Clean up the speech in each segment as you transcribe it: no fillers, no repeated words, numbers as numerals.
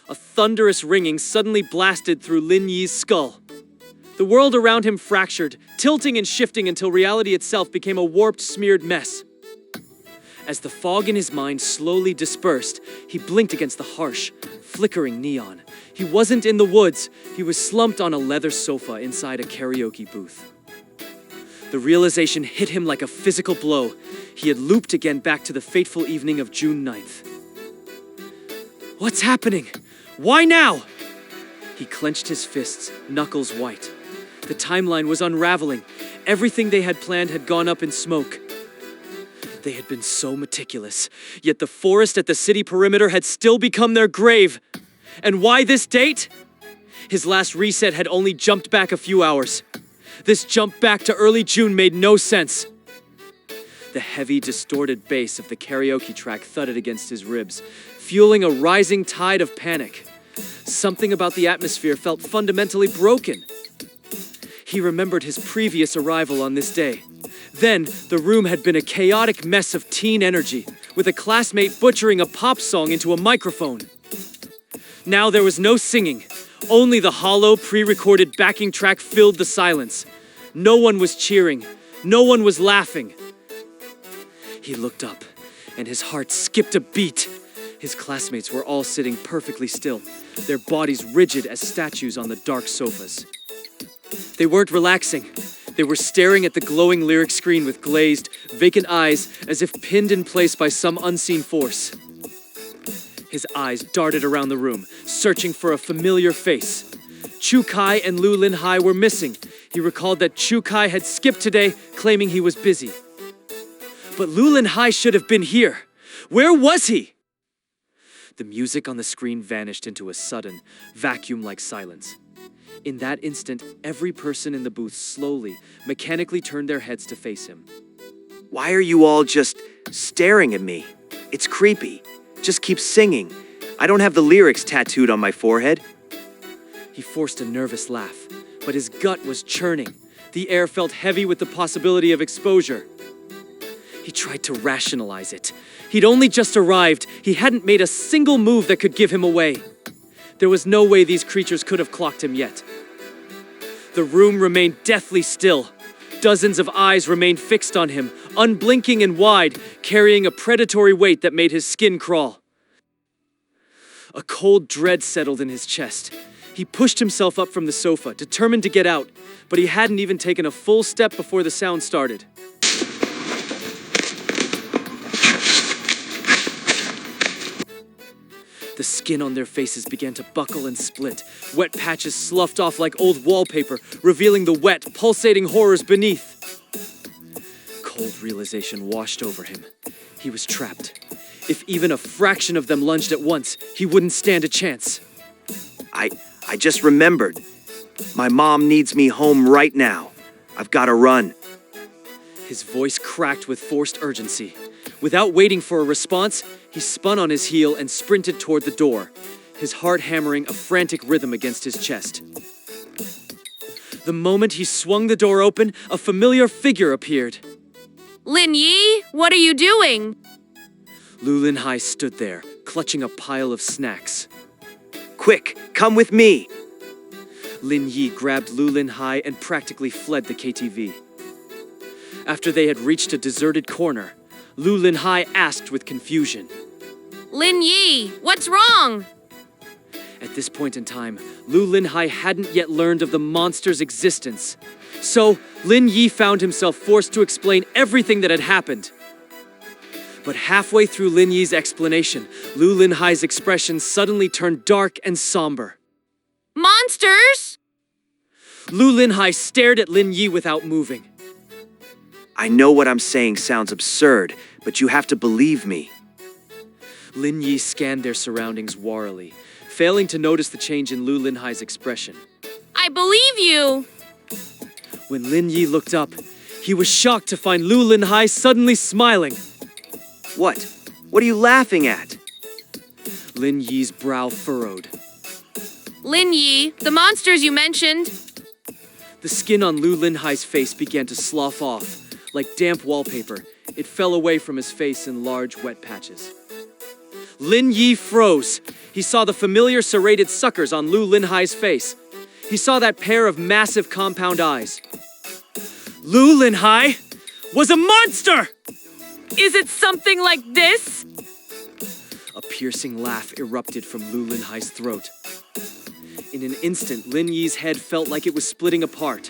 A thunderous ringing suddenly blasted through Lin Yi's skull. The world around him fractured, tilting and shifting until reality itself became a warped, smeared mess. As the fog in his mind slowly dispersed, he blinked against the harsh, flickering neon. He wasn't in the woods. He was slumped on a leather sofa inside a karaoke booth. The realization hit him like a physical blow. He had looped again back to the fateful evening of June 9th. What's happening? Why now? He clenched his fists, knuckles white. The timeline was unraveling. Everything they had planned had gone up in smoke. They had been so meticulous, yet the forest at the city perimeter had still become their grave. And why this date? His last reset had only jumped back a few hours. This jump back to early June made no sense. The heavy, distorted bass of the karaoke track thudded against his ribs, fueling a rising tide of panic. Something about the atmosphere felt fundamentally broken. He remembered his previous arrival on this day. Then, the room had been a chaotic mess of teen energy, with a classmate butchering a pop song into a microphone. Now there was no singing. Only the hollow, pre-recorded backing track filled the silence. No one was cheering. No one was laughing. He looked up, and his heart skipped a beat. His classmates were all sitting perfectly still, their bodies rigid as statues on the dark sofas. They weren't relaxing. They were staring at the glowing lyric screen with glazed, vacant eyes as if pinned in place by some unseen force. His eyes darted around the room, searching for a familiar face. Chu Kai and Lu Lin Hai were missing. He recalled that Chu Kai had skipped today, claiming he was busy. But Lu Lin Hai should have been here. Where was he? The music on the screen vanished into a sudden, vacuum-like silence. In that instant, every person in the booth slowly, mechanically turned their heads to face him. Why are you all just staring at me? It's creepy. Just keep singing. I don't have the lyrics tattooed on my forehead. He forced a nervous laugh, but his gut was churning. The air felt heavy with the possibility of exposure. He tried to rationalize it. He'd only just arrived. He hadn't made a single move that could give him away. There was no way these creatures could have clocked him yet. The room remained deathly still. Dozens of eyes remained fixed on him, unblinking and wide, carrying a predatory weight that made his skin crawl. A cold dread settled in his chest. He pushed himself up from the sofa, determined to get out, but he hadn't even taken a full step before the sound started. The skin on their faces began to buckle and split. Wet patches sloughed off like old wallpaper, revealing the wet, pulsating horrors beneath. Cold realization washed over him. He was trapped. If even a fraction of them lunged at once, he wouldn't stand a chance. I just remembered. My mom needs me home right now. I've got to run. His voice cracked with forced urgency. Without waiting for a response, he spun on his heel and sprinted toward the door, his heart hammering a frantic rhythm against his chest. The moment he swung the door open, a familiar figure appeared. Lin Yi, what are you doing? Lu Lin Hai stood there, clutching a pile of snacks. Quick, come with me. Lin Yi grabbed Lu Lin Hai and practically fled the KTV. After they had reached a deserted corner, Lu Lin Hai asked with confusion. Lin Yi, what's wrong? At this point in time, Lu Lin Hai hadn't yet learned of the monster's existence. So, Lin Yi found himself forced to explain everything that had happened. But halfway through Lin Yi's explanation, Lu Lin Hai's expression suddenly turned dark and somber. Monsters? Lu Lin Hai stared at Lin Yi without moving. I know what I'm saying sounds absurd, but you have to believe me. Lin Yi scanned their surroundings warily, failing to notice the change in Lu Lin Hai's expression. I believe you. When Lin Yi looked up, he was shocked to find Lu Lin Hai suddenly smiling. What? What are you laughing at? Lin Yi's brow furrowed. Lin Yi, the monsters you mentioned. The skin on Lu Lin Hai's face began to slough off. Like damp wallpaper, it fell away from his face in large, wet patches. Lin Yi froze. He saw the familiar serrated suckers on Lu Linhai's face. He saw that pair of massive compound eyes. Lu Linhai was a monster! Is it something like this? A piercing laugh erupted from Lu Linhai's throat. In an instant, Lin Yi's head felt like it was splitting apart.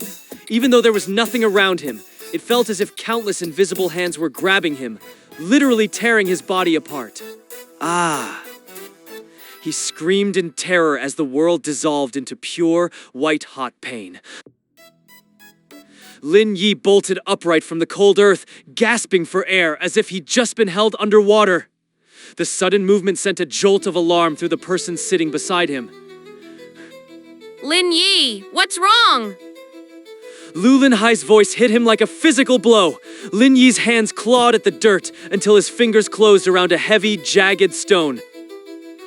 Even though there was nothing around him, it felt as if countless invisible hands were grabbing him, literally tearing his body apart. Ah. He screamed in terror as the world dissolved into pure, white-hot pain. Lin Yi bolted upright from the cold earth, gasping for air as if he'd just been held underwater. The sudden movement sent a jolt of alarm through the person sitting beside him. Lin Yi, what's wrong? Lu Linhai's voice hit him like a physical blow. Lin Yi's hands clawed at the dirt until his fingers closed around a heavy, jagged stone.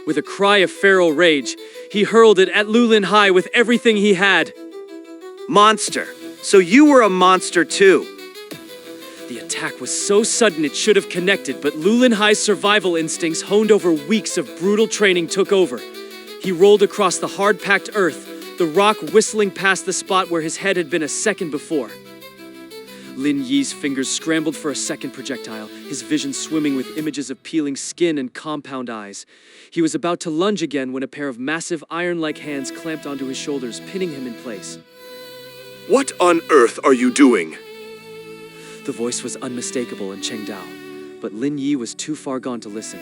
With a cry of feral rage, he hurled it at Lu Linhai with everything he had. Monster. So you were a monster too. The attack was so sudden it should have connected, but Lu Linhai's survival instincts honed over weeks of brutal training took over. He rolled across the hard-packed earth, the rock whistling past the spot where his head had been a second before. Lin Yi's fingers scrambled for a second projectile, his vision swimming with images of peeling skin and compound eyes. He was about to lunge again when a pair of massive iron-like hands clamped onto his shoulders, pinning him in place. What on earth are you doing? The voice was unmistakable in Chengdao, but Lin Yi was too far gone to listen.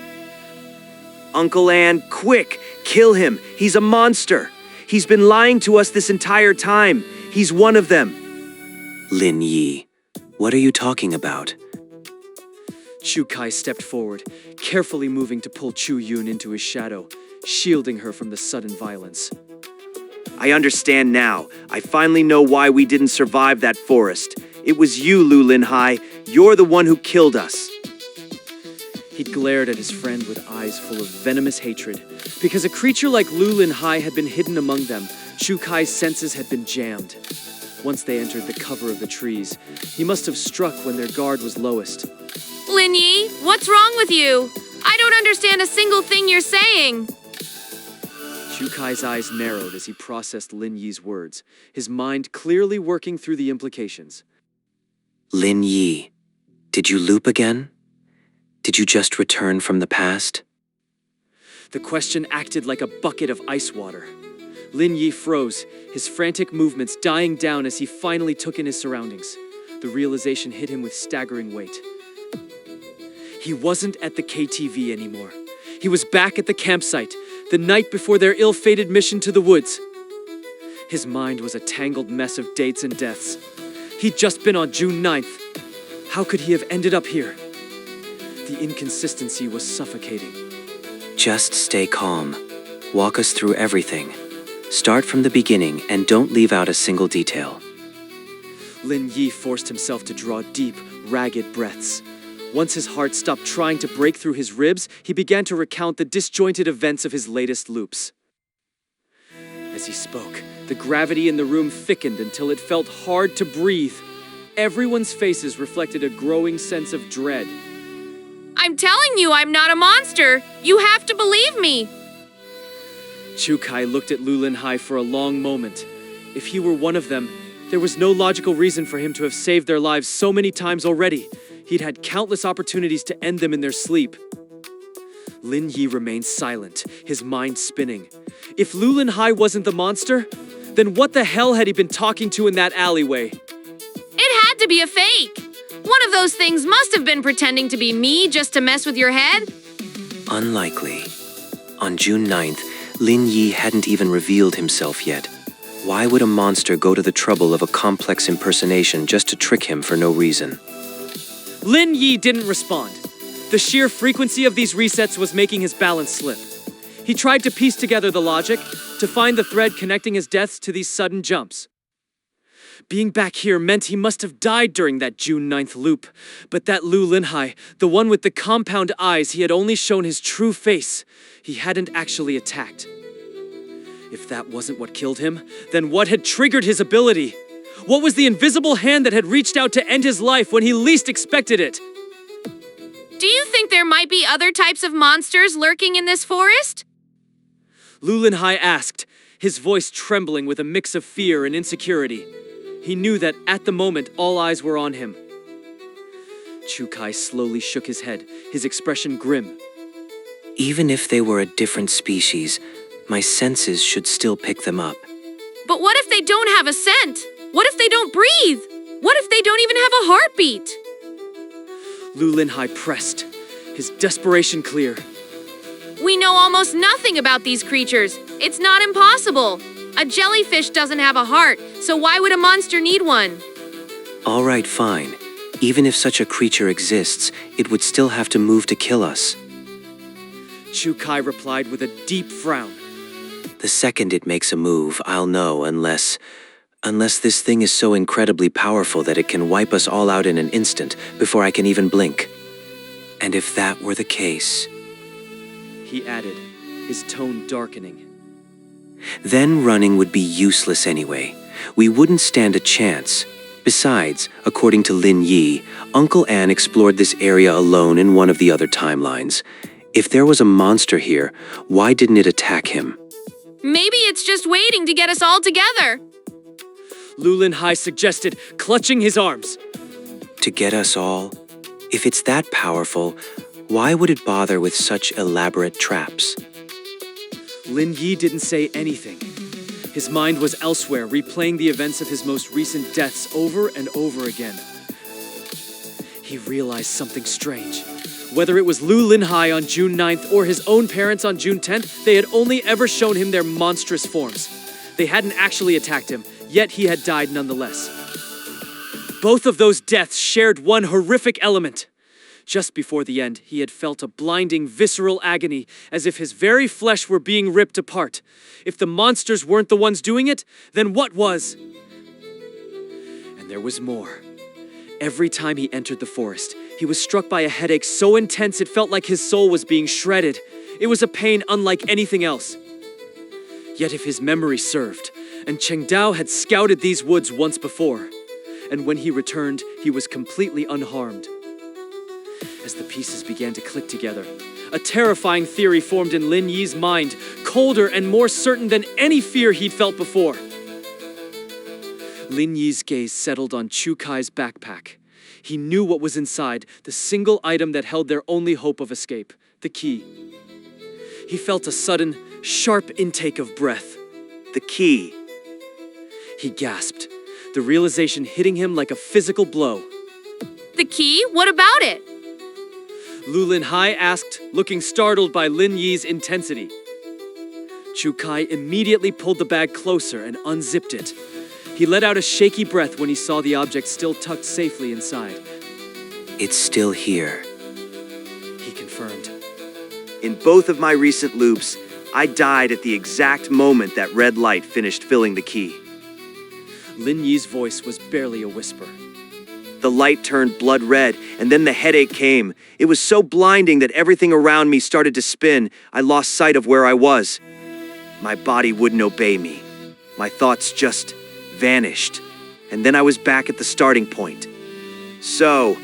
Uncle Ann, quick! Kill him! He's a monster! He's been lying to us this entire time! He's one of them! Lin Yi, what are you talking about? Chu Kai stepped forward, carefully moving to pull Chu Yun into his shadow, shielding her from the sudden violence. I understand now. I finally know why we didn't survive that forest. It was you, Lu Linhai. You're the one who killed us. He glared at his friend with eyes full of venomous hatred. Because a creature like Lu Linhai had been hidden among them, Chu Kai's senses had been jammed. Once they entered the cover of the trees, he must have struck when their guard was lowest. Lin Yi, what's wrong with you? I don't understand a single thing you're saying. Chu Kai's eyes narrowed as he processed Lin Yi's words, his mind clearly working through the implications. Lin Yi, did you loop again? Did you just return from the past? The question acted like a bucket of ice water. Lin Yi froze, his frantic movements dying down as he finally took in his surroundings. The realization hit him with staggering weight. He wasn't at the KTV anymore. He was back at the campsite, the night before their ill-fated mission to the woods. His mind was a tangled mess of dates and deaths. He'd just been on June 9th. How could he have ended up here? The inconsistency was suffocating. Just stay calm. Walk us through everything. Start from the beginning and don't leave out a single detail. Lin Yi forced himself to draw deep, ragged breaths. Once his heart stopped trying to break through his ribs, he began to recount the disjointed events of his latest loops. As he spoke, the gravity in the room thickened until it felt hard to breathe. Everyone's faces reflected a growing sense of dread. I'm telling you I'm not a monster. You have to believe me. Chu Kai looked at Lu Linhai for a long moment. If he were one of them, there was no logical reason for him to have saved their lives so many times already. He'd had countless opportunities to end them in their sleep. Lin Yi remained silent, his mind spinning. If Lu Linhai wasn't the monster, then what the hell had he been talking to in that alleyway? It had to be a fake. One of those things must have been pretending to be me just to mess with your head. Unlikely. On June 9th, Lin Yi hadn't even revealed himself yet. Why would a monster go to the trouble of a complex impersonation just to trick him for no reason? Lin Yi didn't respond. The sheer frequency of these resets was making his balance slip. He tried to piece together the logic, to find the thread connecting his deaths to these sudden jumps. Being back here meant he must have died during that June 9th loop. But that Lu Linhai, the one with the compound eyes, he had only shown his true face. He hadn't actually attacked. If that wasn't what killed him, then what had triggered his ability? What was the invisible hand that had reached out to end his life when he least expected it? Do you think there might be other types of monsters lurking in this forest? Lin Yi asked, his voice trembling with a mix of fear and insecurity. He knew that at the moment all eyes were on him. Chukai slowly shook his head, his expression grim. Even if they were a different species, my senses should still pick them up. But what if they don't have a scent? What if they don't breathe? What if they don't even have a heartbeat? Lin Yi pressed, his desperation clear. We know almost nothing about these creatures. It's not impossible. A jellyfish doesn't have a heart, so why would a monster need one? All right, fine. Even if such a creature exists, it would still have to move to kill us. Chukai replied with a deep frown. The second it makes a move, I'll know, unless this thing is so incredibly powerful that it can wipe us all out in an instant before I can even blink. And if that were the case, he added, his tone darkening. Then running would be useless anyway. We wouldn't stand a chance. Besides, according to Lin Yi, Uncle Anne explored this area alone in one of the other timelines. If there was a monster here, why didn't it attack him? Maybe it's just waiting to get us all together. Lin Yi suggested, clutching his arms. To get us all? If it's that powerful, why would it bother with such elaborate traps? Lin Yi didn't say anything. His mind was elsewhere, replaying the events of his most recent deaths over and over again. He realized something strange. Whether it was Lin Yi on June 9th or his own parents on June 10th, they had only ever shown him their monstrous forms. They hadn't actually attacked him, yet he had died nonetheless. Both of those deaths shared one horrific element. Just before the end, he had felt a blinding, visceral agony, as if his very flesh were being ripped apart. If the monsters weren't the ones doing it, then what was? And there was more. Every time he entered the forest, he was struck by a headache so intense it felt like his soul was being shredded. It was a pain unlike anything else. Yet if his memory served, and Cheng Dao had scouted these woods once before, and when he returned, he was completely unharmed. As the pieces began to click together, a terrifying theory formed in Lin Yi's mind, colder and more certain than any fear he'd felt before. Lin Yi's gaze settled on Chukai's backpack. He knew what was inside, the single item that held their only hope of escape, the key. He felt a sudden, sharp intake of breath. The key. He gasped, the realization hitting him like a physical blow. The key? What about it? Lin Yi asked, looking startled by Lin Yi's intensity. Chukai immediately pulled the bag closer and unzipped it. He let out a shaky breath when he saw the object still tucked safely inside. It's still here, he confirmed. In both of my recent loops, I died at the exact moment that red light finished filling the key. Lin Yi's voice was barely a whisper. The light turned blood red, and then the headache came. It was so blinding that everything around me started to spin. I lost sight of where I was. My body wouldn't obey me. My thoughts just vanished. And then I was back at the starting point. So,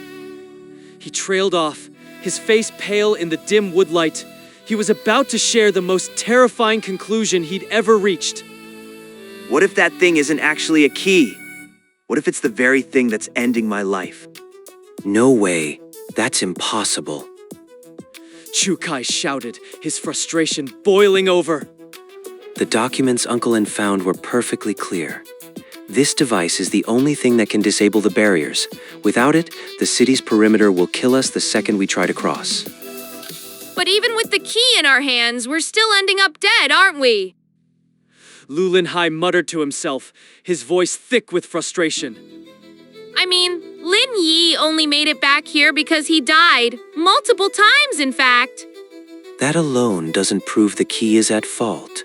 he trailed off, his face pale in the dim woodlight. He was about to share the most terrifying conclusion he'd ever reached. what if that thing isn't actually a key? What if it's the very thing that's ending my life? No way. That's impossible. Chukai shouted, his frustration boiling over. The documents Uncle Lin found were perfectly clear. This device is the only thing that can disable the barriers. Without it, the city's perimeter will kill us the second we try to cross. But even with the key in our hands, we're still ending up dead, aren't we? Lin Yi muttered to himself, his voice thick with frustration. I mean, Lin Yi only made it back here because he died. Multiple times, in fact. That alone doesn't prove the key is at fault.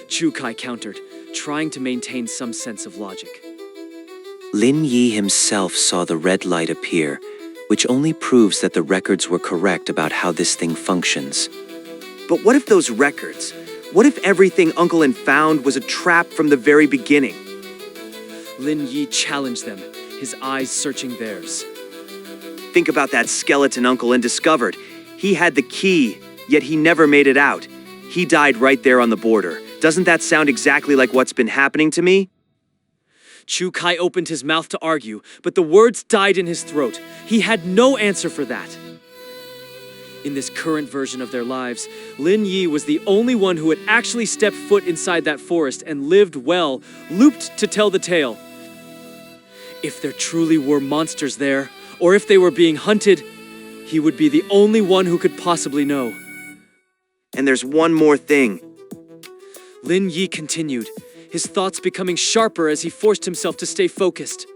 Chukai countered, trying to maintain some sense of logic. Lin Yi himself saw the red light appear, which only proves that the records were correct about how this thing functions. But what if those records, what if everything Uncle Lin found was a trap from the very beginning? Lin Yi challenged them, his eyes searching theirs. Think about that skeleton uncle and discovered he had the key, yet he never made it out. He died right there on the border. Doesn't that sound exactly like what's been happening to me? Chu Kai opened his mouth to argue, but the words died in his throat. He had no answer for that. In this current version of their lives, Lin Yi was the only one who had actually stepped foot inside that forest and lived well, looped to tell the tale. If there truly were monsters there, or if they were being hunted, he would be the only one who could possibly know. And there's one more thing. Lin Yi continued, his thoughts becoming sharper as he forced himself to stay focused.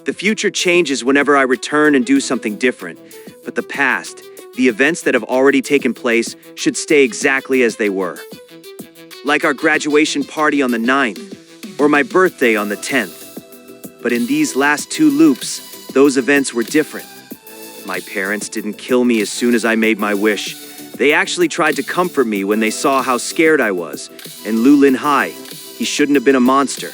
The future changes whenever I return and do something different, but the past, the events that have already taken place, should stay exactly as they were. Like our graduation party on the 9th, or my birthday on the 10th. But in these last 2 loops, those events were different. My parents didn't kill me as soon as I made my wish. They actually tried to comfort me when they saw how scared I was. And Lin Yi, he shouldn't have been a monster.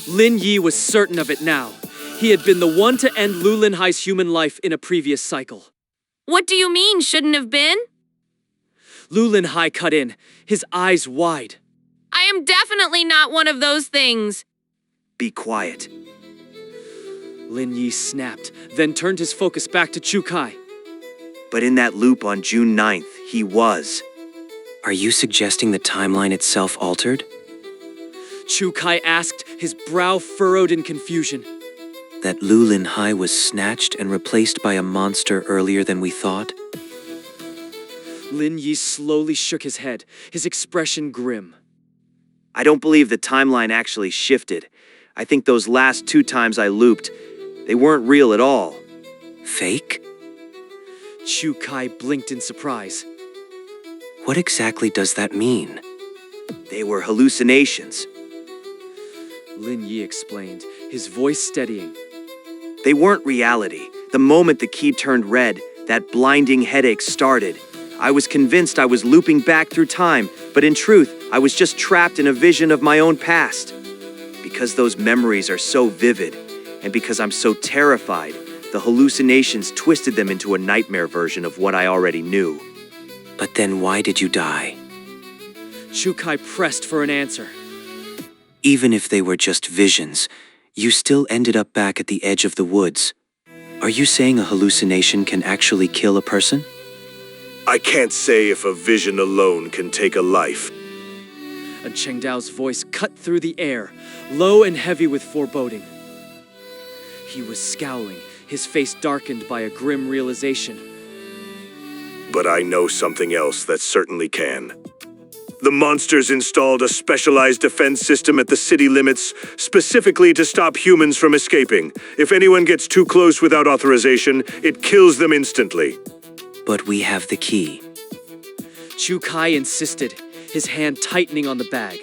Lin Yi was certain of it now. He had been the one to end Lin Yi's human life in a previous cycle. What do you mean, shouldn't have been? Lin Yi cut in, his eyes wide. I am definitely not one of those things. Be quiet. Lin Yi snapped, then turned his focus back to Chu Kai. But in that loop on June 9th, he was. Are you suggesting the timeline itself altered? Chu Kai asked, his brow furrowed in confusion. That Lin Yi was snatched and replaced by a monster earlier than we thought? Lin Yi slowly shook his head, his expression grim. I don't believe the timeline actually shifted. I think those last 2 times I looped, they weren't real at all. Fake? Chu Kai blinked in surprise. What exactly does that mean? They were hallucinations. Lin Yi explained, his voice steadying. They weren't reality. The moment the key turned red, that blinding headache started. I was convinced I was looping back through time, but in truth, I was just trapped in a vision of my own past. Because those memories are so vivid, and because I'm so terrified, the hallucinations twisted them into a nightmare version of what I already knew. But then why did you die? Chu Kai pressed for an answer. Even if they were just visions, you still ended up back at the edge of the woods. Are you saying a hallucination can actually kill a person? I can't say if a vision alone can take a life. And Cheng Dao's voice cut through the air, low and heavy with foreboding. He was scowling, his face darkened by a grim realization. But I know something else that certainly can. The monsters installed a specialized defense system at the city limits, specifically to stop humans from escaping. If anyone gets too close without authorization, it kills them instantly. But we have the key. Chu Kai insisted, his hand tightening on the bag.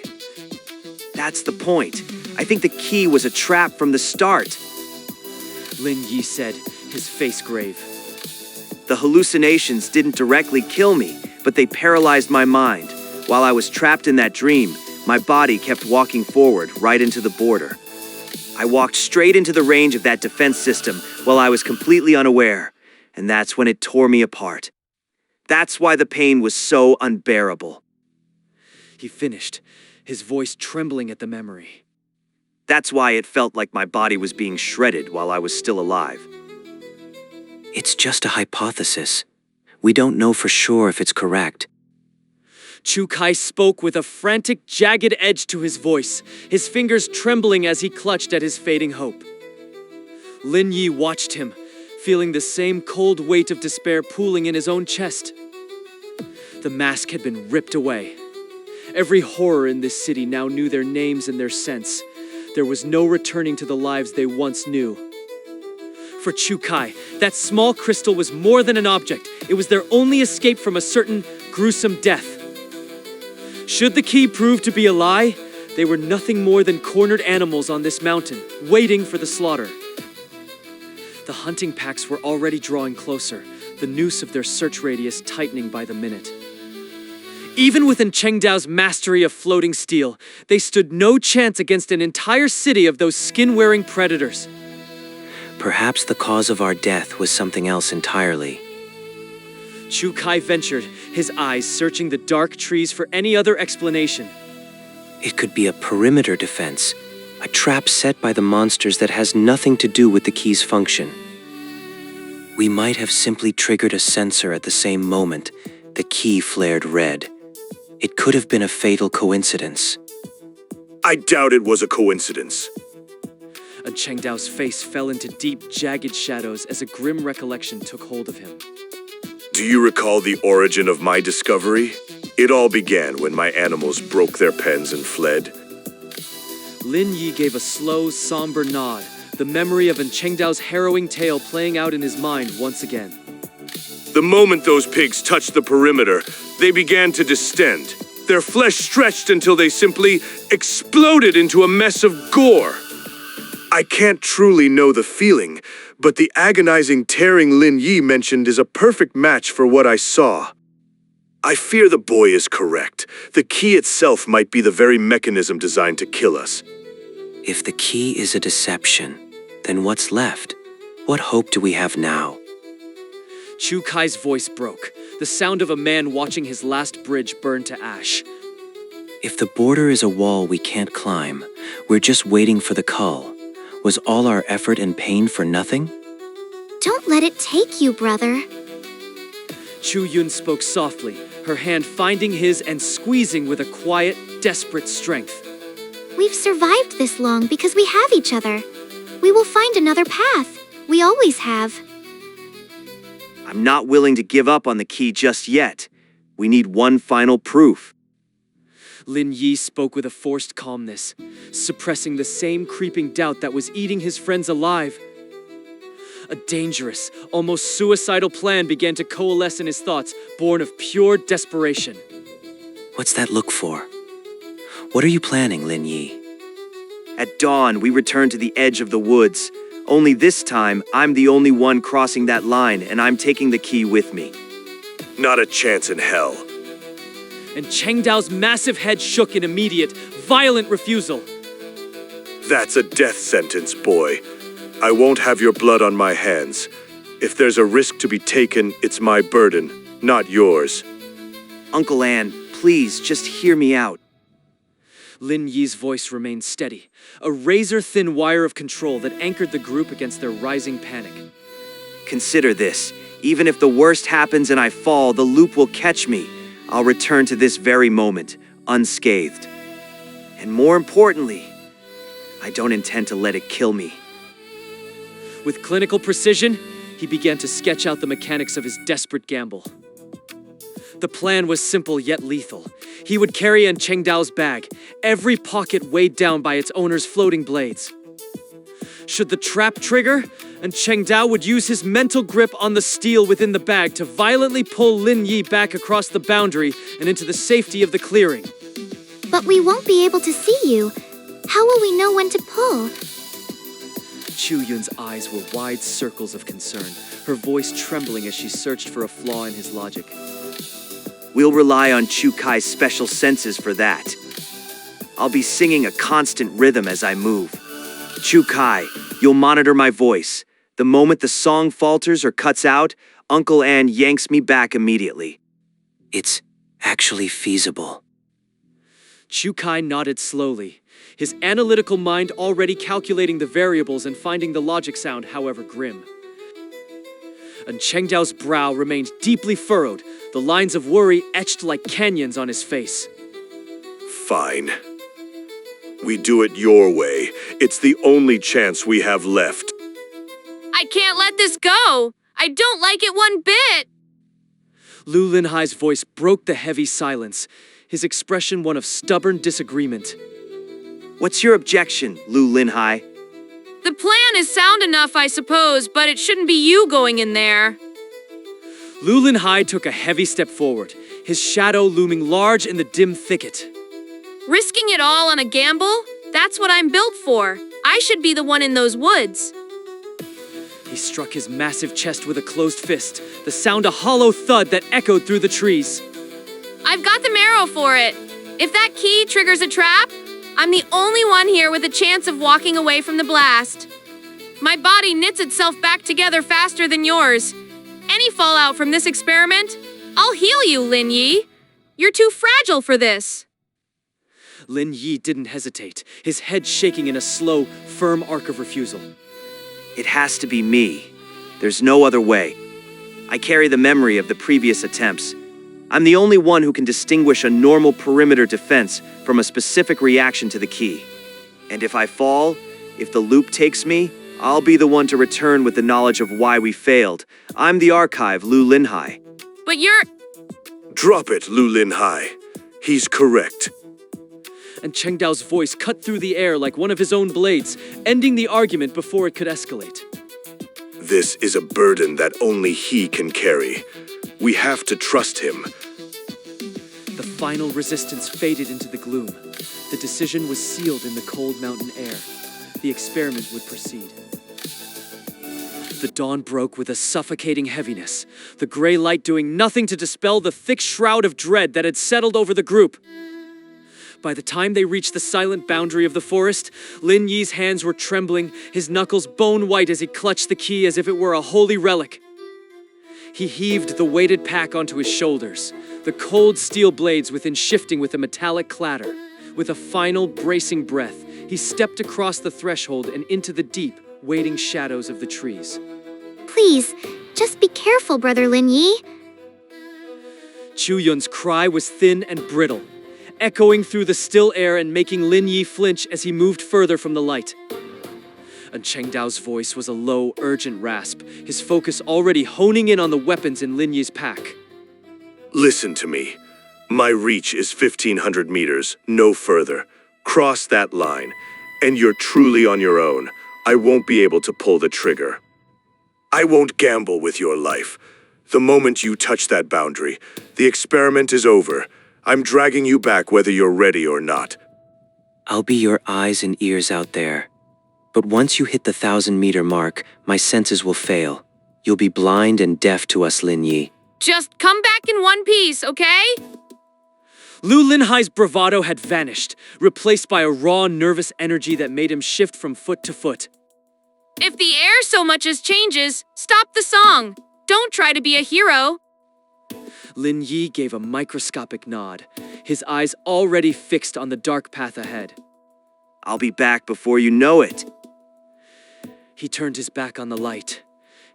That's the point. I think the key was a trap from the start. Lin Yi said, his face grave. The hallucinations didn't directly kill me, but they paralyzed my mind. While I was trapped in that dream, my body kept walking forward, right into the border. I walked straight into the range of that defense system while I was completely unaware, and that's when it tore me apart. That's why the pain was so unbearable. He finished, his voice trembling at the memory. That's why it felt like my body was being shredded while I was still alive. It's just a hypothesis. We don't know for sure if it's correct. Chu Kai spoke with a frantic, jagged edge to his voice, his fingers trembling as he clutched at his fading hope. Lin Yi watched him, feeling the same cold weight of despair pooling in his own chest. The mask had been ripped away. Every horror in this city now knew their names and their scents. There was no returning to the lives they once knew. For Chu Kai, that small crystal was more than an object. It was their only escape from a certain gruesome death. Should the key prove to be a lie, they were nothing more than cornered animals on this mountain, waiting for the slaughter. The hunting packs were already drawing closer, the noose of their search radius tightening by the minute. Even within Cheng Dao's mastery of floating steel, they stood no chance against an entire city of those skin-wearing predators. Perhaps the cause of our death was something else entirely. Chu Kai ventured, his eyes searching the dark trees for any other explanation. It could be a perimeter defense, a trap set by the monsters that has nothing to do with the key's function. We might have simply triggered a sensor at the same moment the key flared red. It could have been a fatal coincidence. I doubt it was a coincidence. And Cheng Dao's face fell into deep, jagged shadows as a grim recollection took hold of him. Do you recall the origin of my discovery? It all began when my animals broke their pens and fled. Lin Yi gave a slow, somber nod, the memory of Cheng Dao's harrowing tale playing out in his mind once again. The moment those pigs touched the perimeter, they began to distend. Their flesh stretched until they simply exploded into a mess of gore. I can't truly know the feeling, but the agonizing tearing Lin Yi mentioned is a perfect match for what I saw. I fear the boy is correct. The key itself might be the very mechanism designed to kill us. If the key is a deception, then what's left? What hope do we have now? Chu Kai's voice broke, the sound of a man watching his last bridge burn to ash. If the border is a wall we can't climb, we're just waiting for the cull. Was all our effort and pain for nothing? Don't let it take you, brother. Chu Yun spoke softly, her hand finding his and squeezing with a quiet, desperate strength. We've survived this long because we have each other. We will find another path. We always have. I'm not willing to give up on the key just yet. We need one final proof. Lin Yi spoke with a forced calmness, suppressing the same creeping doubt that was eating his friends alive. A dangerous, almost suicidal plan began to coalesce in his thoughts, born of pure desperation. What's that look for? What are you planning, Lin Yi? At dawn, we return to the edge of the woods. Only this time, I'm the only one crossing that line, and I'm taking the key with me. Not a chance in hell. And Cheng Dao's massive head shook in immediate, violent refusal. That's a death sentence, boy. I won't have your blood on my hands. If there's a risk to be taken, it's my burden, not yours. Uncle Ann, please, just hear me out. Lin Yi's voice remained steady, a razor-thin wire of control that anchored the group against their rising panic. Consider this. Even if the worst happens and I fall, the loop will catch me. I'll return to this very moment, unscathed. And more importantly, I don't intend to let it kill me. With clinical precision, he began to sketch out the mechanics of his desperate gamble. The plan was simple yet lethal. He would carry in Cheng Dao's bag, every pocket weighed down by its owner's floating blades. Should the trap trigger, and Cheng Dao would use his mental grip on the steel within the bag to violently pull Lin Yi back across the boundary and into the safety of the clearing. But we won't be able to see you. How will we know when to pull? Chu Yun's eyes were wide circles of concern, her voice trembling as she searched for a flaw in his logic. We'll rely on Chu Kai's special senses for that. I'll be singing a constant rhythm as I move. Chu Kai, you'll monitor my voice. The moment the song falters or cuts out, Uncle Ann yanks me back immediately. It's actually feasible. Chu Kai nodded slowly, his analytical mind already calculating the variables and finding the logic sound, however grim. And Cheng Dao's brow remained deeply furrowed, the lines of worry etched like canyons on his face. Fine. We do it your way. It's the only chance we have left. I can't let this go. I don't like it one bit. Lu Linhai's voice broke the heavy silence, his expression one of stubborn disagreement. What's your objection, Lu Linhai? The plan is sound enough, I suppose, but it shouldn't be you going in there. Lu Linhai took a heavy step forward, his shadow looming large in the dim thicket. Risking it all on a gamble? That's what I'm built for. I should be the one in those woods. He struck his massive chest with a closed fist, the sound a hollow thud that echoed through the trees. I've got the marrow for it. If that key triggers a trap, I'm the only one here with a chance of walking away from the blast. My body knits itself back together faster than yours. Any fallout from this experiment? I'll heal you, Lin Yi. You're too fragile for this. Lin Yi didn't hesitate, his head shaking in a slow, firm arc of refusal. It has to be me. There's no other way. I carry the memory of the previous attempts. I'm the only one who can distinguish a normal perimeter defense from a specific reaction to the key. And if I fall, if the loop takes me, I'll be the one to return with the knowledge of why we failed. I'm the archive, Lu Linhai. But you're... Drop it, Lu Linhai. He's correct. And Cheng Dao's voice cut through the air like one of his own blades, ending the argument before it could escalate. This is a burden that only he can carry. We have to trust him. The final resistance faded into the gloom. The decision was sealed in the cold mountain air. The experiment would proceed. The dawn broke with a suffocating heaviness, the gray light doing nothing to dispel the thick shroud of dread that had settled over the group. By the time they reached the silent boundary of the forest, Lin Yi's hands were trembling, his knuckles bone white as he clutched the key as if it were a holy relic. He heaved the weighted pack onto his shoulders, the cold steel blades within shifting with a metallic clatter. With a final bracing breath, he stepped across the threshold and into the deep, waiting shadows of the trees. Please, just be careful, Brother Lin Yi. Chu Yun's cry was thin and brittle, echoing through the still air and making Lin Yi flinch as he moved further from the light. And Cheng Dao's voice was a low, urgent rasp, his focus already honing in on the weapons in Lin Yi's pack. Listen to me. My reach is 1,500 meters, no further. Cross that line, and you're truly on your own. I won't be able to pull the trigger. I won't gamble with your life. The moment you touch that boundary, the experiment is over. I'm dragging you back whether you're ready or not. I'll be your eyes and ears out there. But once you hit the 1,000-meter mark, my senses will fail. You'll be blind and deaf to us, Lin Yi. Just come back in one piece, okay? Lu Linhai's bravado had vanished, replaced by a raw, nervous energy that made him shift from foot to foot. If the air so much as changes, stop the song. Don't try to be a hero. Lin Yi gave a microscopic nod, his eyes already fixed on the dark path ahead. I'll be back before you know it. He turned his back on the light,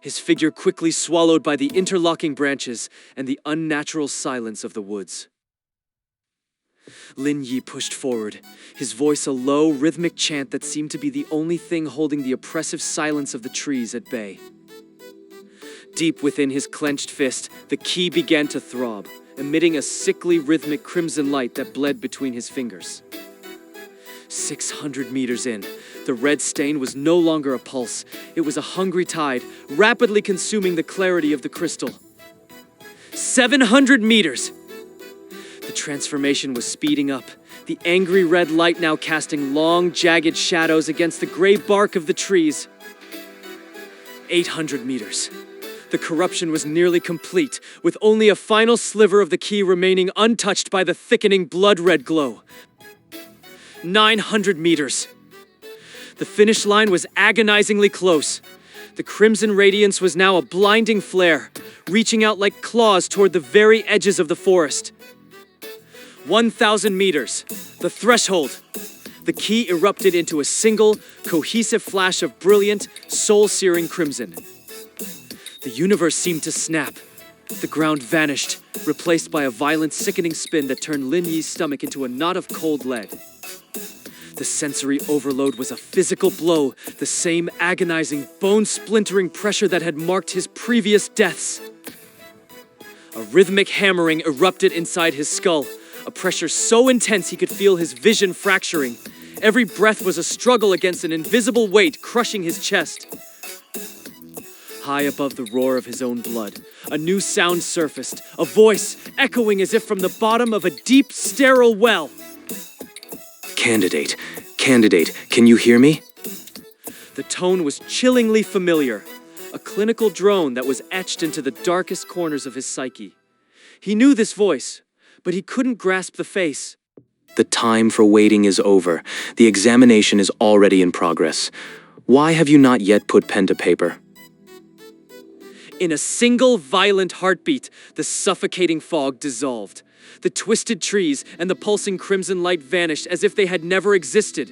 his figure quickly swallowed by the interlocking branches and the unnatural silence of the woods. Lin Yi pushed forward, his voice a low, rhythmic chant that seemed to be the only thing holding the oppressive silence of the trees at bay. Deep within his clenched fist, the key began to throb, emitting a sickly, rhythmic crimson light that bled between his fingers. 600 meters in, the red stain was no longer a pulse. It was a hungry tide, rapidly consuming the clarity of the crystal. 700 meters! The transformation was speeding up, the angry red light now casting long, jagged shadows against the gray bark of the trees. 800 meters. The corruption was nearly complete, with only a final sliver of the key remaining untouched by the thickening blood-red glow. 900 meters. The finish line was agonizingly close. The crimson radiance was now a blinding flare, reaching out like claws toward the very edges of the forest. 1,000 meters. The threshold. The key erupted into a single, cohesive flash of brilliant, soul-searing crimson. The universe seemed to snap. The ground vanished, replaced by a violent, sickening spin that turned Lin Yi's stomach into a knot of cold lead. The sensory overload was a physical blow, the same agonizing, bone-splintering pressure that had marked his previous deaths. A rhythmic hammering erupted inside his skull, a pressure so intense he could feel his vision fracturing. Every breath was a struggle against an invisible weight crushing his chest. High above the roar of his own blood, a new sound surfaced, a voice echoing as if from the bottom of a deep, sterile well. Candidate, can you hear me? The tone was chillingly familiar, a clinical drone that was etched into the darkest corners of his psyche. He knew this voice, but he couldn't grasp the face. The time for waiting is over. The examination is already in progress. Why have you not yet put pen to paper? In a single violent heartbeat, the suffocating fog dissolved. The twisted trees and the pulsing crimson light vanished as if they had never existed.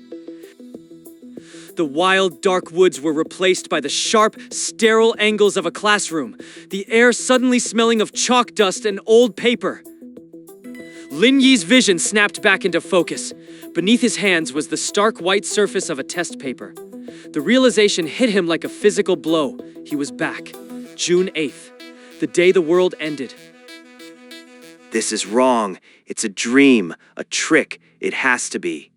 The wild, dark woods were replaced by the sharp, sterile angles of a classroom, the air suddenly smelling of chalk dust and old paper. Lin Yi's vision snapped back into focus. Beneath his hands was the stark white surface of a test paper. The realization hit him like a physical blow. He was back. June 8th, the day the world ended. This is wrong. It's a dream, a trick. It has to be.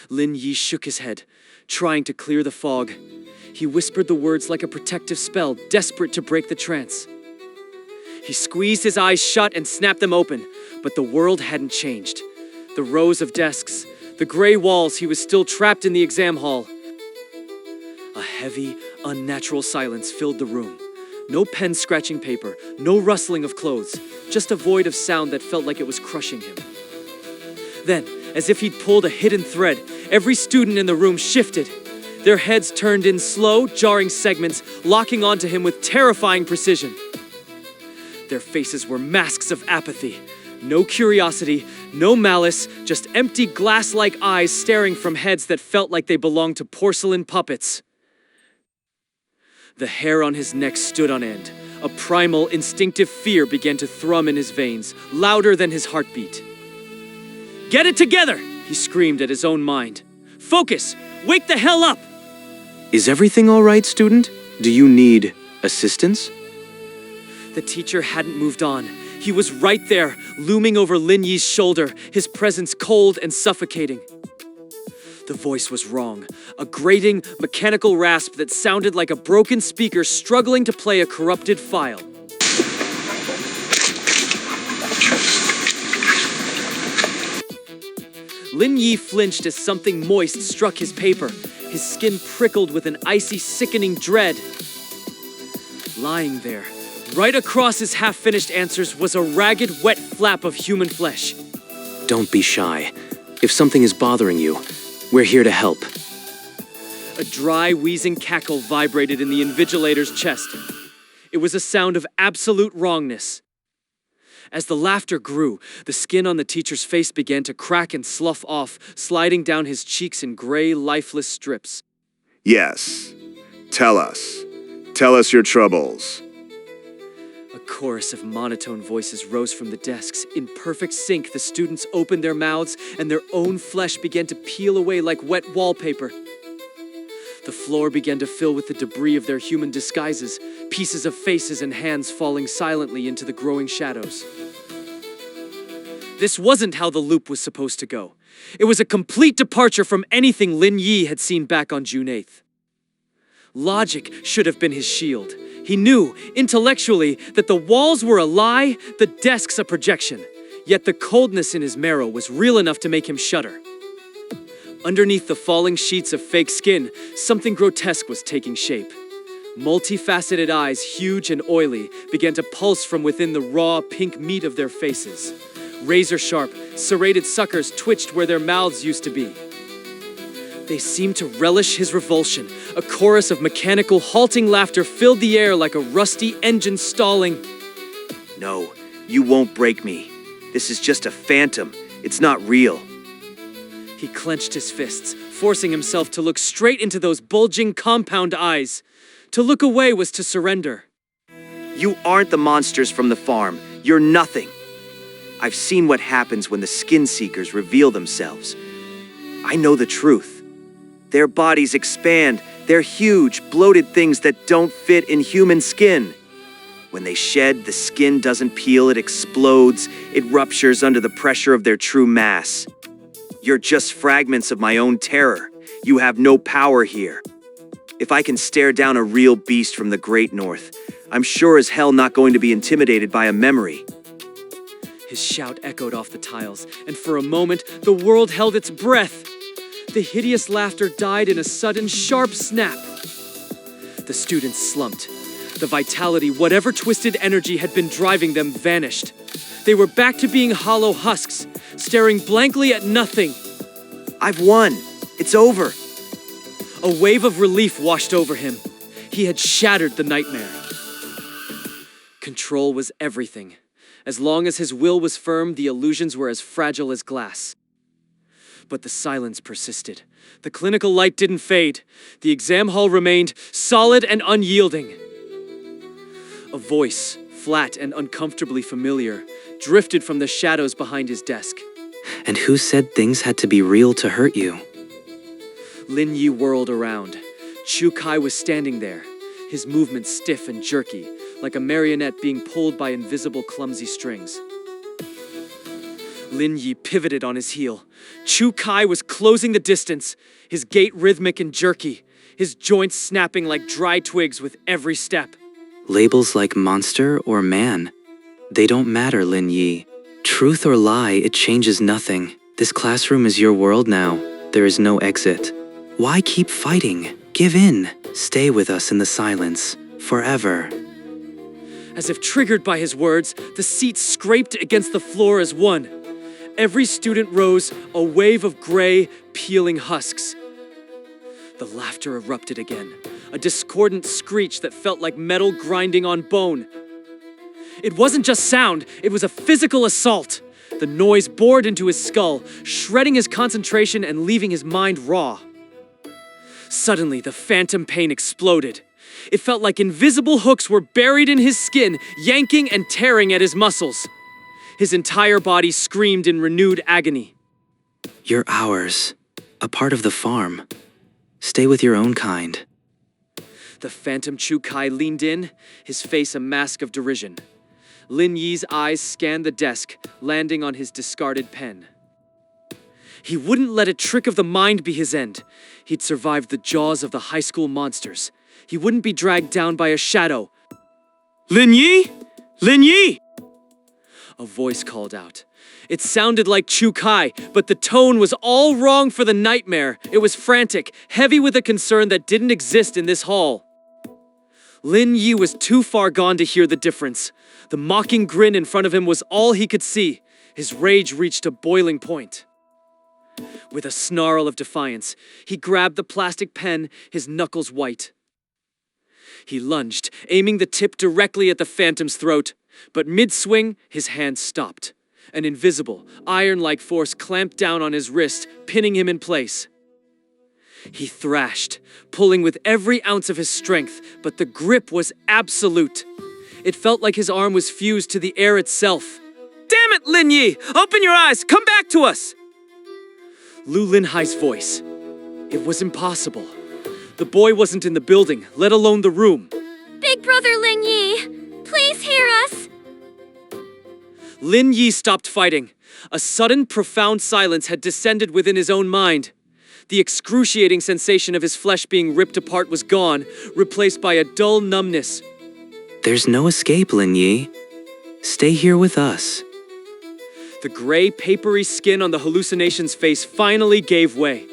Lin Yi shook his head, trying to clear the fog. He whispered the words like a protective spell, desperate to break the trance. He squeezed his eyes shut and snapped them open, but the world hadn't changed. The rows of desks, the gray walls, he was still trapped in the exam hall. A heavy, unnatural silence filled the room. No pen scratching paper, no rustling of clothes, just a void of sound that felt like it was crushing him. Then, as if he'd pulled a hidden thread, every student in the room shifted. Their heads turned in slow, jarring segments, locking onto him with terrifying precision. Their faces were masks of apathy. No curiosity, no malice, just empty glass-like eyes staring from heads that felt like they belonged to porcelain puppets. The hair on his neck stood on end. A primal, instinctive fear began to thrum in his veins, louder than his heartbeat. "Get it together!" he screamed at his own mind. "Focus! Wake the hell up!" Is everything all right, student? Do you need assistance? The teacher hadn't moved on. He was right there, looming over Lin Yi's shoulder, his presence cold and suffocating. The voice was wrong, a grating, mechanical rasp that sounded like a broken speaker struggling to play a corrupted file. Lin Yi flinched as something moist struck his paper. His skin prickled with an icy, sickening dread. Lying there, right across his half-finished answers, was a ragged, wet flap of human flesh. Don't be shy. If something is bothering you, we're here to help. A dry, wheezing cackle vibrated in the invigilator's chest. It was a sound of absolute wrongness. As the laughter grew, the skin on the teacher's face began to crack and slough off, sliding down his cheeks in gray, lifeless strips. Yes. Tell us. Tell us your troubles. A chorus of monotone voices rose from the desks. In perfect sync, the students opened their mouths and their own flesh began to peel away like wet wallpaper. The floor began to fill with the debris of their human disguises, pieces of faces and hands falling silently into the growing shadows. This wasn't how the loop was supposed to go. It was a complete departure from anything Lin Yi had seen back on June 8th. Logic should have been his shield. He knew, intellectually, that the walls were a lie, the desks a projection. Yet the coldness in his marrow was real enough to make him shudder. Underneath the falling sheets of fake skin, something grotesque was taking shape. Multifaceted eyes, huge and oily, began to pulse from within the raw, pink meat of their faces. Razor-sharp, serrated suckers twitched where their mouths used to be. They seemed to relish his revulsion. A chorus of mechanical, halting laughter filled the air like a rusty engine stalling. No, you won't break me. This is just a phantom. It's not real. He clenched his fists, forcing himself to look straight into those bulging compound eyes. To look away was to surrender. You aren't the monsters from the farm. You're nothing. I've seen what happens when the skin seekers reveal themselves. I know the truth. Their bodies expand. They're huge, bloated things that don't fit in human skin. When they shed, the skin doesn't peel, it explodes. It ruptures under the pressure of their true mass. You're just fragments of my own terror. You have no power here. If I can stare down a real beast from the Great North, I'm sure as hell not going to be intimidated by a memory. His shout echoed off the tiles, and for a moment, the world held its breath. The hideous laughter died in a sudden, sharp snap. The students slumped. The vitality, whatever twisted energy had been driving them, vanished. They were back to being hollow husks, staring blankly at nothing. I've won. It's over. A wave of relief washed over him. He had shattered the nightmare. Control was everything. As long as his will was firm, the illusions were as fragile as glass. But the silence persisted. The clinical light didn't fade. The exam hall remained solid and unyielding. A voice, flat and uncomfortably familiar, drifted from the shadows behind his desk. And who said things had to be real to hurt you? Lin Yi whirled around. Chu Kai was standing there, his movements stiff and jerky, like a marionette being pulled by invisible clumsy strings. Lin Yi pivoted on his heel. Chu Kai was closing the distance, his gait rhythmic and jerky, his joints snapping like dry twigs with every step. Labels like monster or man, they don't matter, Lin Yi. Truth or lie, it changes nothing. This classroom is your world now. There is no exit. Why keep fighting? Give in. Stay with us in the silence, forever. As if triggered by his words, the seats scraped against the floor as one. Every student rose, a wave of gray, peeling husks. The laughter erupted again, a discordant screech that felt like metal grinding on bone. It wasn't just sound, it was a physical assault. The noise bored into his skull, shredding his concentration and leaving his mind raw. Suddenly, the phantom pain exploded. It felt like invisible hooks were buried in his skin, yanking and tearing at his muscles. His entire body screamed in renewed agony. You're ours, a part of the farm. Stay with your own kind. The phantom Chu Kai leaned in, his face a mask of derision. Lin Yi's eyes scanned the desk, landing on his discarded pen. He wouldn't let a trick of the mind be his end. He'd survived the jaws of the high school monsters. He wouldn't be dragged down by a shadow. Lin Yi? Lin Yi! A voice called out. It sounded like Chu Kai, but the tone was all wrong for the nightmare. It was frantic, heavy with a concern that didn't exist in this hall. Lin Yi was too far gone to hear the difference. The mocking grin in front of him was all he could see. His rage reached a boiling point. With a snarl of defiance, he grabbed the plastic pen, his knuckles white. He lunged, aiming the tip directly at the phantom's throat, but mid-swing, his hand stopped. An invisible, iron-like force clamped down on his wrist, pinning him in place. He thrashed, pulling with every ounce of his strength, but the grip was absolute. It felt like his arm was fused to the air itself. Damn it, Lin Yi! Open your eyes! Come back to us! Lu Linhai's voice. It was impossible. The boy wasn't in the building, let alone the room. Big brother Lin Yi, please hear us. Lin Yi stopped fighting. A sudden, profound silence had descended within his own mind. The excruciating sensation of his flesh being ripped apart was gone, replaced by a dull numbness. There's no escape, Lin Yi. Stay here with us. The gray, papery skin on the hallucination's face finally gave way.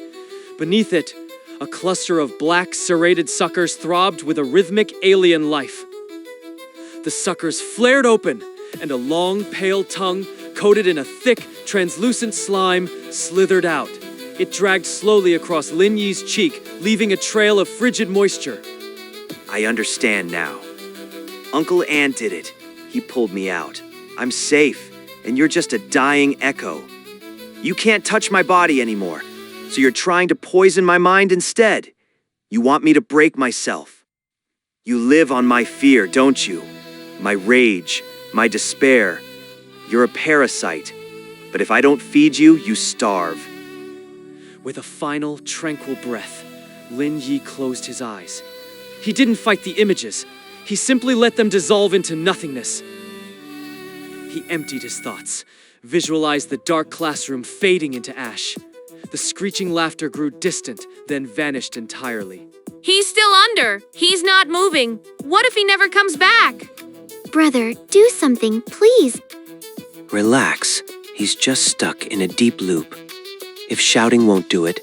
Beneath it, a cluster of black, serrated suckers throbbed with a rhythmic alien life. The suckers flared open, and a long, pale tongue, coated in a thick, translucent slime, slithered out. It dragged slowly across Lin Yi's cheek, leaving a trail of frigid moisture. I understand now. Uncle An did it. He pulled me out. I'm safe, and you're just a dying echo. You can't touch my body anymore, so you're trying to poison my mind instead. You want me to break myself. You live on my fear, don't you? My rage, my despair. You're a parasite, but if I don't feed you, you starve. With a final, tranquil breath, Lin Yi closed his eyes. He didn't fight the images. He simply let them dissolve into nothingness. He emptied his thoughts, visualized the dark classroom fading into ash. The screeching laughter grew distant, then vanished entirely. He's still under. He's not moving. What if he never comes back? Brother, do something, please. Relax. He's just stuck in a deep loop. If shouting won't do it,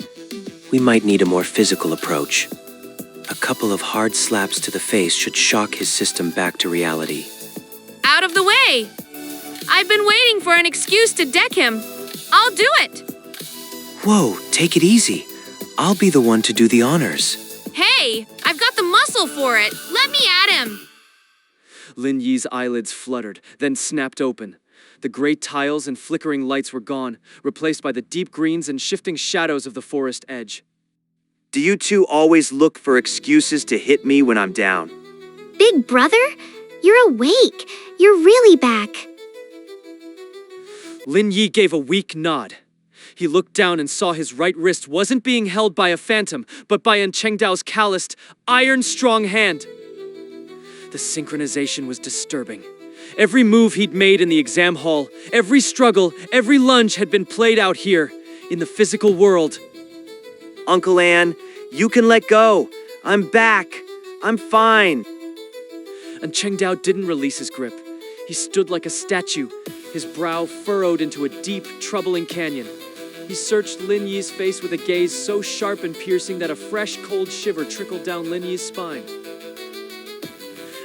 we might need a more physical approach. A couple of hard slaps to the face should shock his system back to reality. Out of the way! I've been waiting for an excuse to deck him. I'll do it! Whoa, take it easy. I'll be the one to do the honors. Hey, I've got the muscle for it. Let me at him. Lin Yi's eyelids fluttered, then snapped open. The gray tiles and flickering lights were gone, replaced by the deep greens and shifting shadows of the forest edge. Do you two always look for excuses to hit me when I'm down? Big brother? You're awake. You're really back. Lin Yi gave a weak nod. He looked down and saw his right wrist wasn't being held by a phantom, but by Chengdao's calloused, iron-strong hand. The synchronization was disturbing. Every move he'd made in the exam hall, every struggle, every lunge had been played out here, in the physical world. Uncle Ann, you can let go. I'm back. I'm fine. And Chengdao didn't release his grip. He stood like a statue, his brow furrowed into a deep, troubling canyon. He searched Lin Yi's face with a gaze so sharp and piercing that a fresh, cold shiver trickled down Lin Yi's spine.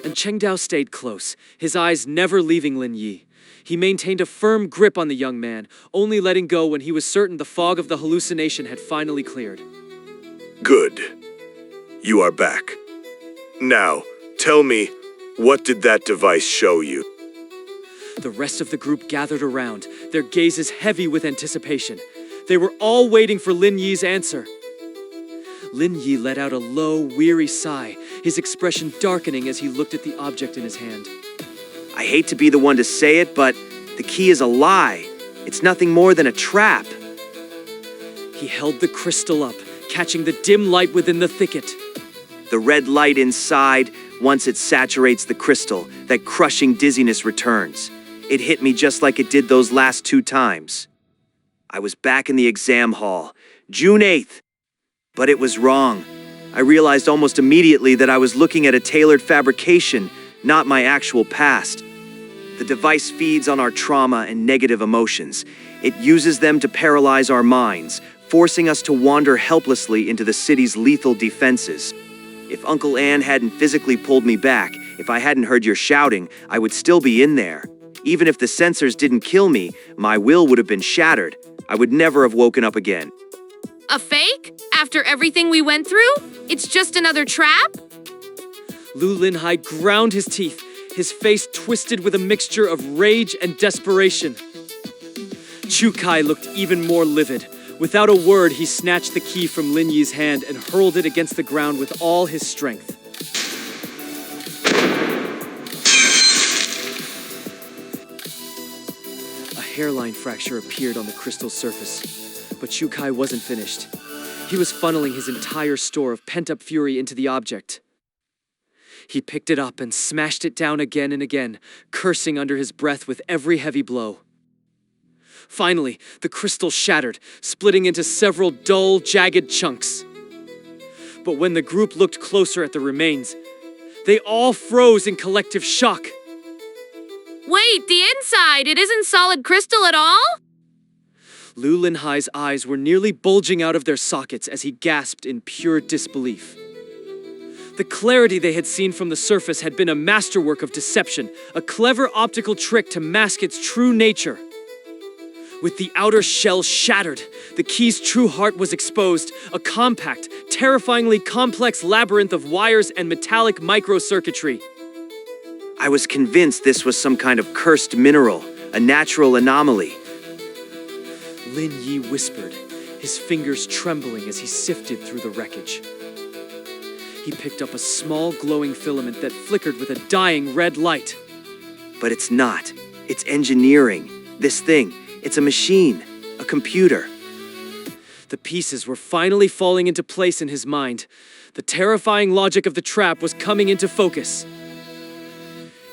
And Chengdao stayed close, his eyes never leaving Lin Yi. He maintained a firm grip on the young man, only letting go when he was certain the fog of the hallucination had finally cleared. Good. You are back. Now, tell me, what did that device show you? The rest of the group gathered around, their gazes heavy with anticipation. They were all waiting for Lin Yi's answer. Lin Yi let out a low, weary sigh, his expression darkening as he looked at the object in his hand. I hate to be the one to say it, but the key is a lie. It's nothing more than a trap. He held the crystal up, catching the dim light within the thicket. The red light inside, once it saturates the crystal, that crushing dizziness returns. It hit me just like it did those last 2 times. I was back in the exam hall, June 8th. But it was wrong. I realized almost immediately that I was looking at a tailored fabrication, not my actual past. The device feeds on our trauma and negative emotions. It uses them to paralyze our minds, forcing us to wander helplessly into the city's lethal defenses. If Uncle Ann hadn't physically pulled me back, if I hadn't heard your shouting, I would still be in there. Even if the sensors didn't kill me, my will would have been shattered. I would never have woken up again. A fake? After everything we went through? It's just another trap? Lu Linhai ground his teeth, his face twisted with a mixture of rage and desperation. Chu Kai looked even more livid. Without a word, he snatched the key from Lin Yi's hand and hurled it against the ground with all his strength. A hairline fracture appeared on the crystal surface, but Chu Kai wasn't finished. He was funneling his entire store of pent-up fury into the object. He picked it up and smashed it down again and again, cursing under his breath with every heavy blow. Finally, the crystal shattered, splitting into several dull, jagged chunks. But when the group looked closer at the remains, they all froze in collective shock. Wait, the inside, it isn't solid crystal at all? Lu Linhai's eyes were nearly bulging out of their sockets as he gasped in pure disbelief. The clarity they had seen from the surface had been a masterwork of deception, a clever optical trick to mask its true nature. With the outer shell shattered, the key's true heart was exposed, a compact, terrifyingly complex labyrinth of wires and metallic microcircuitry. I was convinced this was some kind of cursed mineral, a natural anomaly. Lin Yi whispered, his fingers trembling as he sifted through the wreckage. He picked up a small glowing filament that flickered with a dying red light. But it's not. It's engineering. This thing, it's a machine, a computer. The pieces were finally falling into place in his mind. The terrifying logic of the trap was coming into focus.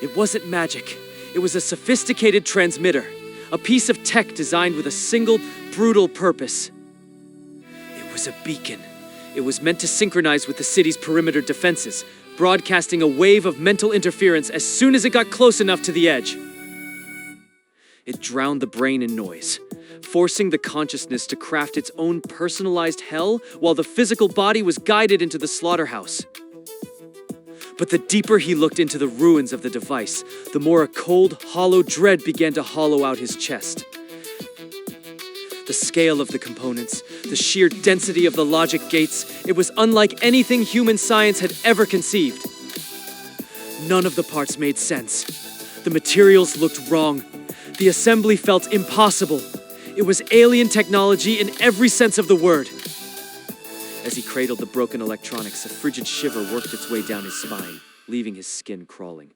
It wasn't magic. It was a sophisticated transmitter, a piece of tech designed with a single, brutal purpose. It was a beacon. It was meant to synchronize with the city's perimeter defenses, broadcasting a wave of mental interference as soon as it got close enough to the edge. It drowned the brain in noise, forcing the consciousness to craft its own personalized hell while the physical body was guided into the slaughterhouse. But the deeper he looked into the ruins of the device, the more a cold, hollow dread began to hollow out his chest. The scale of the components, the sheer density of the logic gates, it was unlike anything human science had ever conceived. None of the parts made sense. The materials looked wrong. The assembly felt impossible. It was alien technology in every sense of the word. As he cradled the broken electronics, a frigid shiver worked its way down his spine, leaving his skin crawling.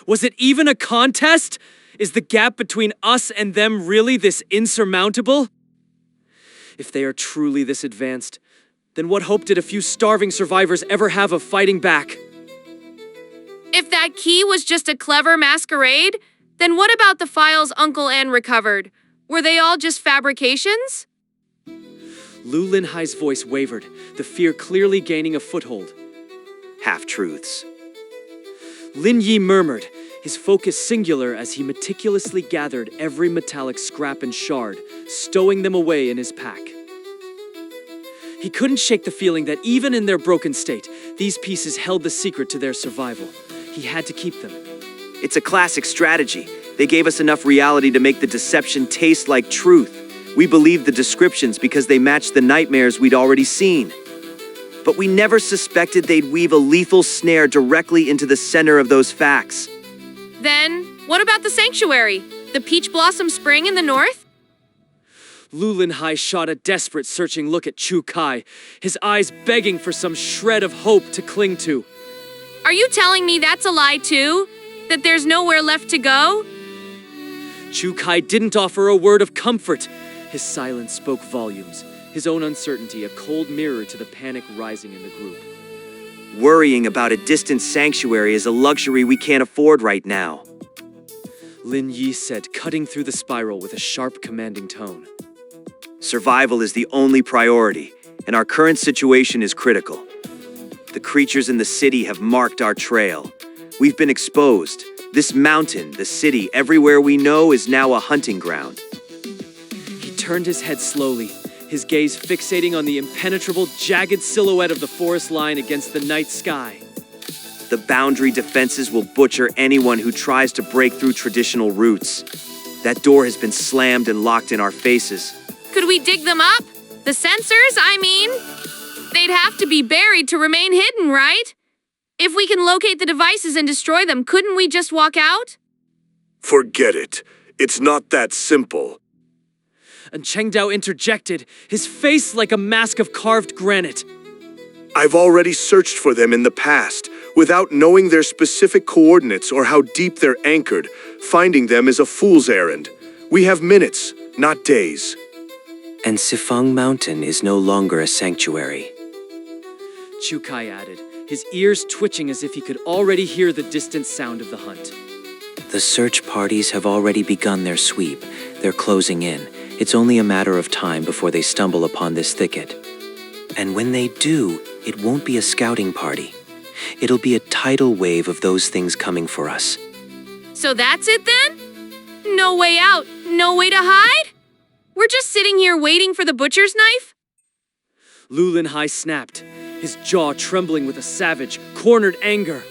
Was it even a contest? Is the gap between us and them really this insurmountable? If they are truly this advanced, then what hope did a few starving survivors ever have of fighting back? If that key was just a clever masquerade, then what about the files Uncle Ann recovered? Were they all just fabrications? Lu Linhai's voice wavered, the fear clearly gaining a foothold. Half-truths. Lin Yi murmured, his focus singular as he meticulously gathered every metallic scrap and shard, stowing them away in his pack. He couldn't shake the feeling that even in their broken state, these pieces held the secret to their survival. He had to keep them. It's a classic strategy. They gave us enough reality to make the deception taste like truth. We believed the descriptions because they matched the nightmares we'd already seen. But we never suspected they'd weave a lethal snare directly into the center of those facts. Then, what about the sanctuary? The peach blossom spring in the north? Lu Linhai shot a desperate, searching look at Chu Kai, his eyes begging for some shred of hope to cling to. Are you telling me that's a lie too? That there's nowhere left to go? Chu Kai didn't offer a word of comfort. His silence spoke volumes, his own uncertainty a cold mirror to the panic rising in the group. Worrying about a distant sanctuary is a luxury we can't afford right now. Lin Yi said, cutting through the spiral with a sharp, commanding tone. Survival is the only priority, and our current situation is critical. The creatures in the city have marked our trail. We've been exposed. This mountain, the city, everywhere we know is now a hunting ground. He turned his head slowly, his gaze fixating on the impenetrable, jagged silhouette of the forest line against the night sky. The boundary defenses will butcher anyone who tries to break through traditional routes. That door has been slammed and locked in our faces. Could we dig them up? The sensors, I mean? They'd have to be buried to remain hidden, right? If we can locate the devices and destroy them, couldn't we just walk out? Forget it. It's not that simple. And Cheng Dao interjected, his face like a mask of carved granite. I've already searched for them in the past. Without knowing their specific coordinates or how deep they're anchored, finding them is a fool's errand. We have minutes, not days. And Sifang Mountain is no longer a sanctuary. Chu Kai added, his ears twitching as if he could already hear the distant sound of the hunt. The search parties have already begun their sweep. They're closing in. It's only a matter of time before they stumble upon this thicket. And when they do, it won't be a scouting party. It'll be a tidal wave of those things coming for us. So that's it then? No way out, no way to hide? We're just sitting here waiting for the butcher's knife? Lu Linhai snapped, his jaw trembling with a savage, cornered anger.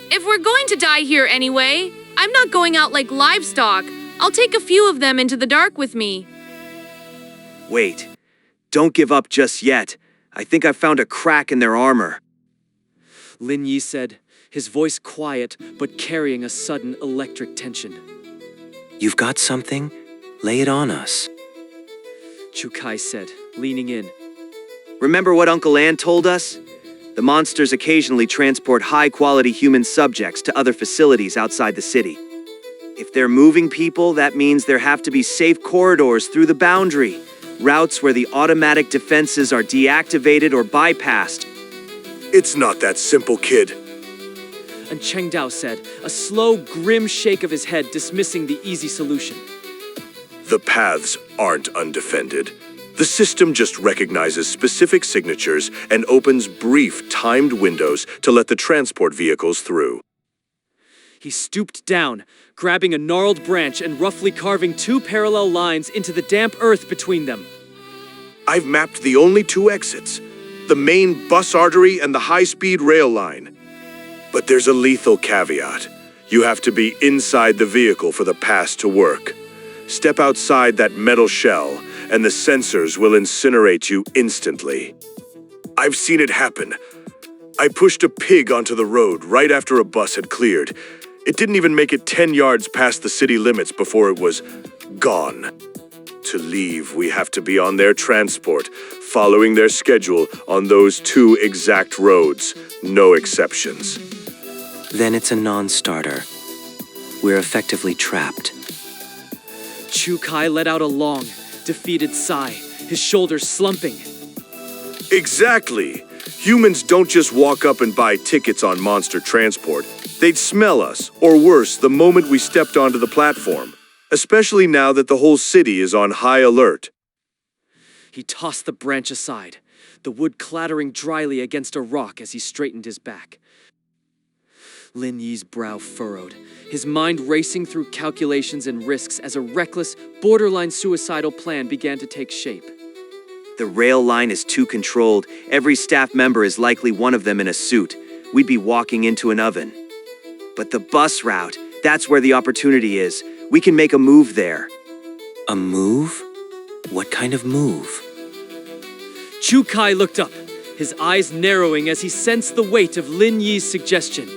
If we're going to die here anyway, I'm not going out like livestock. I'll take a few of them into the dark with me. Wait, don't give up just yet. I think I found a crack in their armor. Lin Yi said, his voice quiet but carrying a sudden electric tension. You've got something? Lay it on us. Chu Kai said, leaning in. Remember what Uncle Ann told us? The monsters occasionally transport high-quality human subjects to other facilities outside the city. If they're moving people, that means there have to be safe corridors through the boundary, routes where the automatic defenses are deactivated or bypassed. It's not that simple, kid. And Cheng Dao said, a slow, grim shake of his head dismissing the easy solution. The paths aren't undefended. The system just recognizes specific signatures and opens brief, timed windows to let the transport vehicles through. He stooped down, grabbing a gnarled branch and roughly carving 2 parallel lines into the damp earth between them. I've mapped the only 2 exits, the main bus artery and the high-speed rail line. But there's a lethal caveat. You have to be inside the vehicle for the pass to work. Step outside that metal shell, and the sensors will incinerate you instantly. I've seen it happen. I pushed a pig onto the road right after a bus had cleared. It didn't even make it 10 yards past the city limits before it was gone. To leave, we have to be on their transport, following their schedule on those 2 exact roads, no exceptions. Then it's a non-starter. We're effectively trapped. Chu Kai let out a long, defeated sigh, his shoulders slumping. Exactly. Humans don't just walk up and buy tickets on monster transport. They'd smell us, or worse, the moment we stepped onto the platform. Especially now that the whole city is on high alert. He tossed the branch aside, the wood clattering dryly against a rock as he straightened his back. Lin Yi's brow furrowed, his mind racing through calculations and risks as a reckless, borderline suicidal plan began to take shape. The rail line is too controlled. Every staff member is likely one of them in a suit. We'd be walking into an oven. But the bus route, that's where the opportunity is. We can make a move there. A move? What kind of move? Chu Kai looked up, his eyes narrowing as he sensed the weight of Lin Yi's suggestion.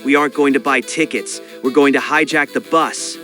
We aren't going to buy tickets. We're going to hijack the bus.